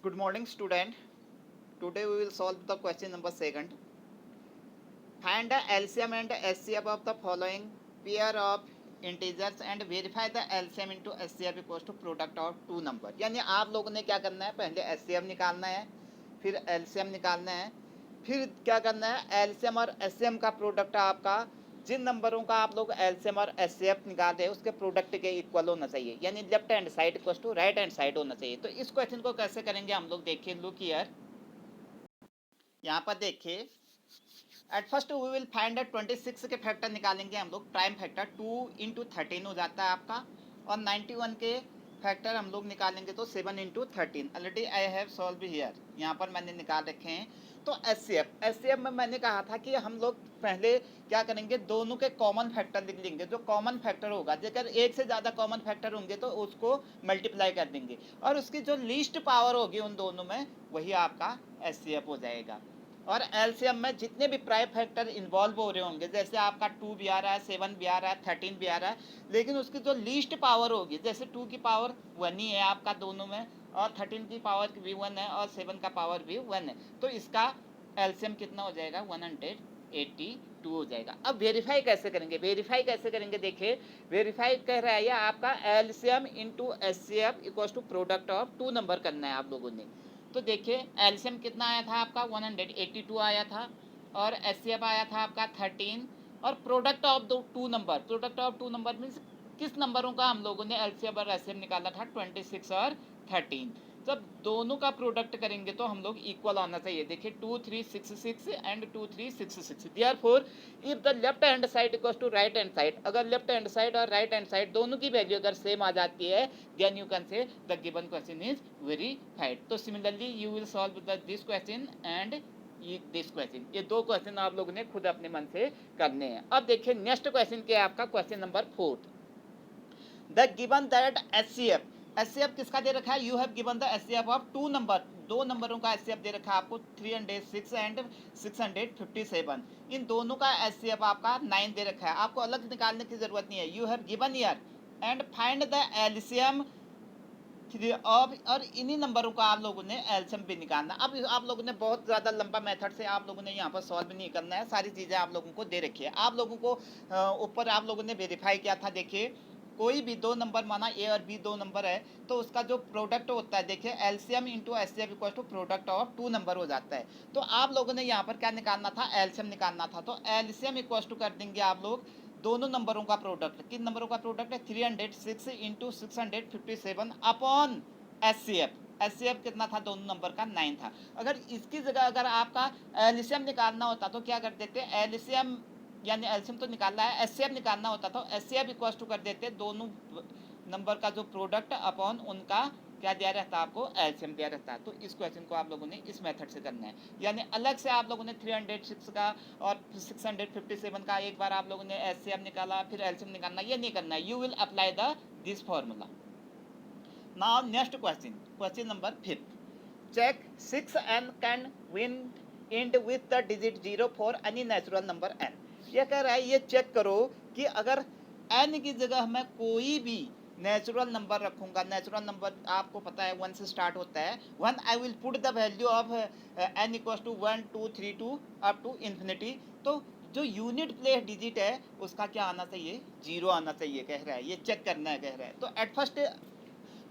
Good morning, student. Today we will solve the question number second. Find the LCM and SCF of the following pair of integers and verify the LCM into SCF equals to product of two number. यानी आप लोगों ने क्या करना है, पहले SCF निकालना है, फिर LCM निकालना है, फिर क्या करना है, LCM और SCM का प्रोडक्ट आपका जिन नंबरों का आप लोग LCM और SCF निकाल रहे हैं उसके प्रोडक्ट के इक्वल होना चाहिए, यानी left hand side equals to right hand side होना चाहिए। तो इस क्वेश्चन को कैसे करेंगे हम लोग देखिए, लुक हियर, यहाँ पर देखिए, at first we will find 26 के फैक्टर निकालेंगे हम लोग। प्राइम फैक्टर 2 इंटू 13 हो जाता है आपका, और 91 के फैक्टर हम लोग निकालेंगे तो 7 into 13। Already I have solve here, यहाँ पर मैंने निकाल रखे हैं। तो एस में मैंने कहा था कि हम लोग पहले क्या करेंगे, दोनों के कॉमन फैक्टर लिख लेंगे। जो कॉमन फैक्टर होगा, अगर एक से ज़्यादा कॉमन फैक्टर होंगे तो उसको मल्टीप्लाई कर देंगे, और उसकी जो लीस्ट पावर होगी उन दोनों में, वही आपका एस हो जाएगा। और एलसीएम में जितने भी प्राइम फैक्टर इन्वॉल्व हो रहे होंगे, जैसे आपका 2 भी आ रहा है, 7 भी आ रहा है, 13 भी आ रहा है, लेकिन उसकी जो लीस्ट पावर होगी, जैसे 2 की पावर 1 ही है आपका दोनों में, और 13 की पावर भी 1 है, और 7 का पावर भी 1 है, तो इसका एलसीएम कितना हो जाएगा, 182 हो जाएगा। अब वेरीफाई कैसे करेंगे, देखिए वेरीफाई कह रहा है ये आपका LCM into HCF equals to product of two number करना है आप लोगों ने। तो देखिए एलसीएम कितना आया था आपका, 182 आया था, और एचसीएफ आया था आपका 13, और प्रोडक्ट ऑफ दो टू नंबर मीन्स किस नंबरों का हम लोगों ने एलसीएम और एचसीएफ निकाला था, 26 और 13। जब दोनों का प्रोडक्ट करेंगे तो हम लोग इक्वल आना चाहिए। देखिए 2366 and 2366, therefore if the left hand side equals to right hand side, अगर लेफ्ट हैंड साइड और राइट हैंड साइड दोनों की वैल्यू अगर सेम आ जाती है, then you can say the given question is verified. तो similarly you will solve this question and this question, ये दो क्वेश्चन आप लोगों ने खुद अपने मन से करने हैं। अब देखिए नेक्स्ट क्वेश्चन क्या है आपका, question number 4। The given that HCF किसका दे रखा है, you have given the HCF of two number, दो नंबरों का एचसीएफ दे रखा है आपको, 306 एंड 657। इन दोनों का एचसीएफ आपका 9 दे रखा है, आपको अलग निकालने की जरूरत नहीं है। You have given year and find the LCM और इन्हीं नंबरों का आप लोगों ने एलसीएम भी निकालना। अब आप लोगों ने बहुत ज़्यादा लंबा मेथड से आप लोगों ने यहाँ पर सॉल्व नहीं करना है, सारी चीज़ें आप लोगों को दे रखी है। आप लोगों को ऊपर आप लोगों ने वेरीफाई किया था, देखिए कोई भी दो नंबर माना ए और बी दो नंबर है, तो उसका जो प्रोडक्ट होता है, देखिए LCM into HCF equal to product of two number हो जाता है। तो आप लोगों ने यहाँ पर क्या निकालना था, एलसीएम निकालना था। तो एलसीएम इक्वल टू कर देंगे आप लोग दोनों नंबरों का प्रोडक्ट। किन नंबरों का प्रोडक्ट है, 306 इंटू 657 अपॉन एचसीएफ कितना था, दोनों नंबर का 9 था। अगर इसकी जगह अगर आपका एलसीएम निकालना होता तो क्या कर देते, एलसीएम यानी एलसीएम तो निकालना है, एचसीएफ निकालना होता तो एचसीएफ इक्वल टू कर देते दोनों नंबर का जो प्रोडक्ट अपॉन उनका क्या दिया रहता है आपको, एलसीएम दिया रहता है। तो इस क्वेश्चन को आप लोगों ने इस मेथड से करना है, यानी अलग से आप लोगों ने 306 का और 657 का एक बार आप लोगों ने एचसीएफ निकाला फिर एलसीएम निकालना, ये नहीं करना है। You will apply the this formula. Now next question number 5। Check 6n can win end with the digit 0 for any natural number n। ये कह रहा है ये चेक करो कि अगर n की जगह मैं कोई भी नेचुरल नंबर रखूंगा, नेचुरल नंबर आपको पता है 1 से स्टार्ट होता है, 1 I will put the value of n equals to 1 2 3 2 up to infinity. तो जो यूनिट प्लेस डिजिट है उसका क्या आना चाहिए, 0 आना चाहिए, कह रहा है ये चेक करना है, कह रहा है। तो एट फर्स्ट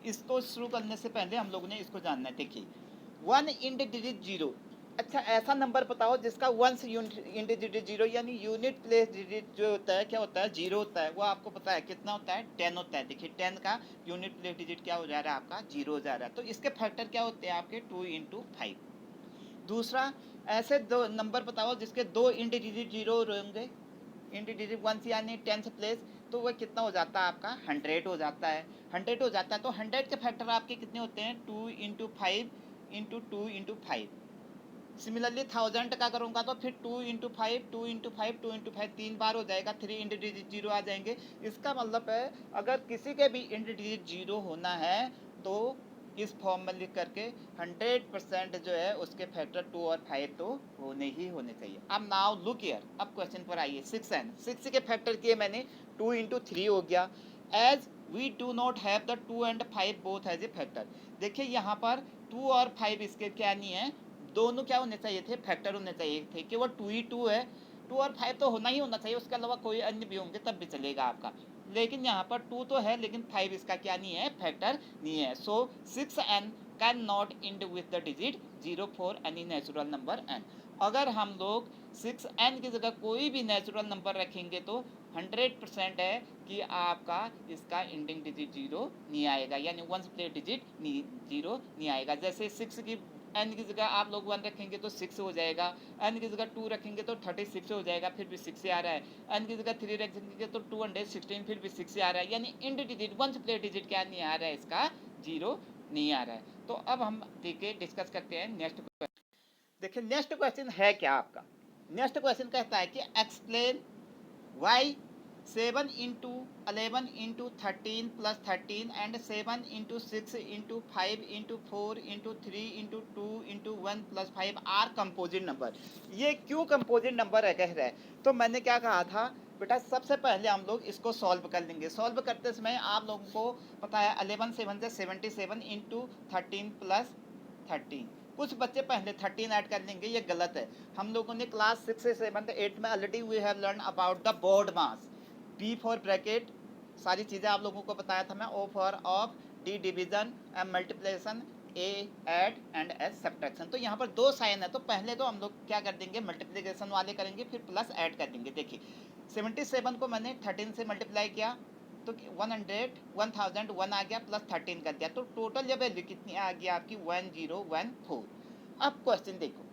इसको शुरू करने से पहले हम लोगों ने इसको जानना है। देखिए 1 इंट डिजिट 0, अच्छा ऐसा नंबर बताओ जिसका 1 से इंट डिजिट 0, यानी यूनिट प्लेस डिजिट जो होता है क्या होता है, 0 होता है। वो आपको पता है कितना होता है, 10 होता है। देखिए 10 का यूनिट प्लेस डिजिट क्या हो जा रहा है आपका, 0 हो जा रहा है। तो इसके फैक्टर क्या होते हैं आपके, 2 इंटू 5। दूसरा, ऐसे दो नंबर बताओ जिसके दो इंट डिजिट 0 होंगे, इंटू डिजिट 1 से यानी 10th प्लेस, तो वह कितना हो जाता है आपका, 100 हो जाता है। 100 हो जाता है तो 100 के फैक्टर आपके कितने होते हैं, 2 इंटू 5 इंटू 2 इंटू 5। सिमिलरली 1000 का करूँगा तो फिर 2 इंटू 5 2 इंटू 5 2 इंटू 5 तीन बार हो जाएगा, 3 इंटू डिजिट 0 आ जाएंगे। इसका मतलब है अगर किसी के भी इंटू डिजिट 0 होना है तो इस फॉर्म में लिख करके 100% जो है उसके फैक्टर 2 और 5 तो होने ही होने चाहिए। अब नाउ लुक हियर, अब क्वेश्चन पर आइए। 6 के फैक्टर किए मैंने, 2 इंटू 3 हो गया। As we do not have the 2 and 5 both as a factor. देखिए यहाँ पर 2 और 5 इसके क्या नहीं है, दोनों क्या होने चाहिए थे, फैक्टर होने चाहिए थे। केवल 2 ही 2 है, 2 और 5 तो होना ही होना चाहिए, उसके अलावा कोई अन्य भी होंगे तब भी चलेगा आपका। लेकिन यहाँ पर 2 तो है लेकिन 5 इसका क्या नहीं है, फैक्टर नहीं है। So 6n can not end with the digit 0 for any natural number n। अगर हम लोग 6n की जगह कोई भी नेचुरल नंबर रखेंगे तो 100% है कि आपका इसका इंडिंग डिजिट 0 नहीं आएगा, यानी वंस प्लेस डिजिट 0 नहीं आएगा। जैसे 6 की n की जगह आप लोग 1 रखेंगे तो 6 हो जाएगा, n की जगह 2 रखेंगे तो 36 हो जाएगा, फिर भी 6 से आ रहा है। n की जगह 3 रखेंगे तो 216, फिर भी 6 से आ रहा है, यानी end digit ones place digit क्या नहीं आ रहा है, इसका 0 नहीं आ रहा है। तो अब हम देखिए डिस्कस करते हैं नेक्स्ट क्वेश्चन। देखिए नेक्स्ट क्वेश्चन है क्या आपका, नेक्स्ट क्वेश्चन कहता है कि explain why 7 into 11 into 13 plus 13 and 7 into 6 into 5 into 4 into 3 into 2 into 1 plus 5 are composite number. ये क्यों कंपोजिट नंबर है कह रहा है, तो मैंने क्या कहा था बेटा, सबसे पहले हम लोग इसको सॉल्व कर लेंगे। सॉल्व करते समय आप लोगों को पता है 11 7 से 77 इंटू 13 प्लस 13। कुछ बच्चे पहले 13 ऐड कर लेंगे, ये गलत है। हम लोगों ने क्लास 6 से 7 8 में already we have learn about the BODMAS. B for bracket, सारी चीज़ें आप लोगों को बताया था मैं। O for of, D division, M multiplication, A add and S subtraction. तो यहाँ पर दो साइन है, तो पहले तो हम लोग क्या कर देंगे, मल्टीप्लिकेशन वाले करेंगे, फिर प्लस ऐड कर देंगे। देखिए 77 को मैंने 13 से मल्टीप्लाई किया तो 1001 आ गया, प्लस 13 कर दिया, तो टोटल जब वैल्यू कितनी आ गया आपकी 1014। अब क्वेश्चन देखो,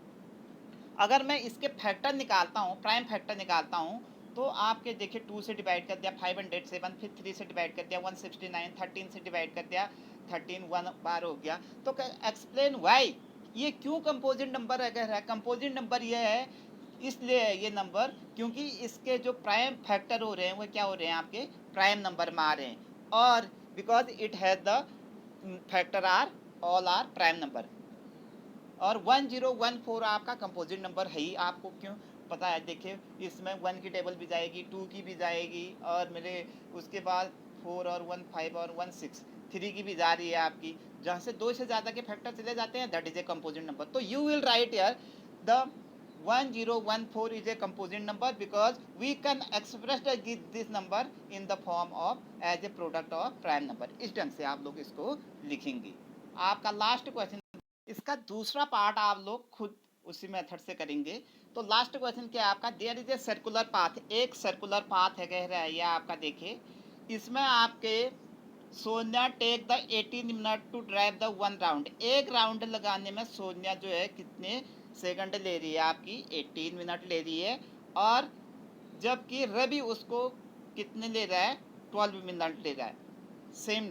अगर मैं इसके फैक्टर निकालता हूँ, प्राइम फैक्टर निकालता हूँ, तो आपके देखिए 2 से डिवाइड कर दिया 507, फिर 3 से डिवाइड कर दिया 169, 13 से डिवाइड कर दिया 13, 1 बार हो गया। तो एक्सप्लेन वाई, ये क्यों कंपोजिट नंबर है। कंपोजिट नंबर ये है इसलिए है ये नंबर क्योंकि इसके जो प्राइम फैक्टर हो रहे हैं वो क्या हो रहे हैं, आपके प्राइम नंबर में आ रहे हैं, और because it has the factor are all are prime number. और 1014 आपका कंपोजिट नंबर है ही, आपको क्यों पता है। देखिए इसमें 1 की टेबल भी जाएगी, 2 की भी जाएगी, और मेरे उसके बाद 4 और 1 5 और 1 6, 3 की भी जा रही है आपकी। जहाँ से 2 से ज़्यादा के फैक्टर चले जाते हैं that is a composite number. तो you will write here the 1014 is a composite number because we can express this number in the form of as a product of prime number। इस ढंग से आप लोग इसको लिखेंगे। आपका लास्ट क्वेश्चन, इसका दूसरा पार्ट आप लोग खुद उसी मेथड से करेंगे। तो लास्ट क्वेश्चन क्या है आपका, there is a circular path, एक सर्कुलर पाथ है कह रहा है ये आपका। देखिए इसमें आपके Sonia take the 18 minute to drive the 1 round. एक राउंड लगाने में सोनिया जो है कितने सेकंड ले रही है आपकी, 18 मिनट ले रही है, और जबकि रवि उसको कितने ले रहा है, 12 मिनट ले रहा है सेम।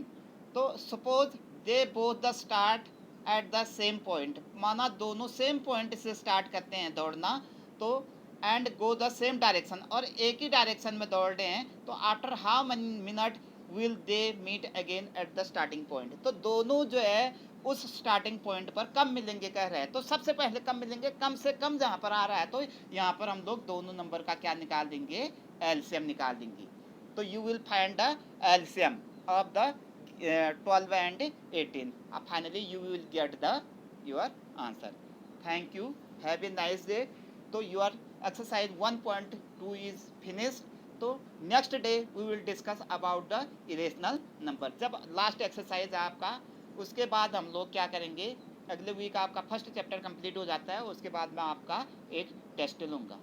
तो suppose they both the start at the same point, माना दोनों सेम पॉइंट से स्टार्ट करते हैं दौड़ना, तो and go the same direction, और एक ही डायरेक्शन में दौड़ रहे हैं, तो after how many minute will they meet again at the starting point. तो दोनों जो है उस स्टार्टिंग पॉइंट पर कब मिलेंगे कह रहे हैं। तो सबसे पहले कब मिलेंगे, कम से कम जहाँ पर आ रहा है, तो यहाँ पर हम लोग दोनों नंबर का क्या निकाल देंगे, एलसीएम निकाल देंगे। तो you will find the LCM of the 12 and 18। Finally you will get the your answer. Thank you, have a nice day. तो योर एक्सरसाइज 1.2 इज फिनिश्ड। तो next day we will discuss about the irrational number. जब लास्ट exercise आपका, उसके बाद हम लोग क्या करेंगे, अगले वीक आपका फर्स्ट चैप्टर कंप्लीट हो जाता है, उसके बाद मैं आपका एक टेस्ट लूँगा।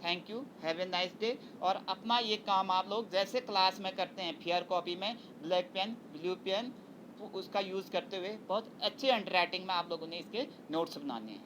Thank you, have a nice day. और अपना ये काम आप लोग जैसे क्लास में करते हैं, फेयर कॉपी में ब्लैक पेन ब्लू पेन, तो उसका यूज़ करते हुए बहुत अच्छे हैंड राइटिंग में आप लोगों ने इसके नोट्स बनाने हैं।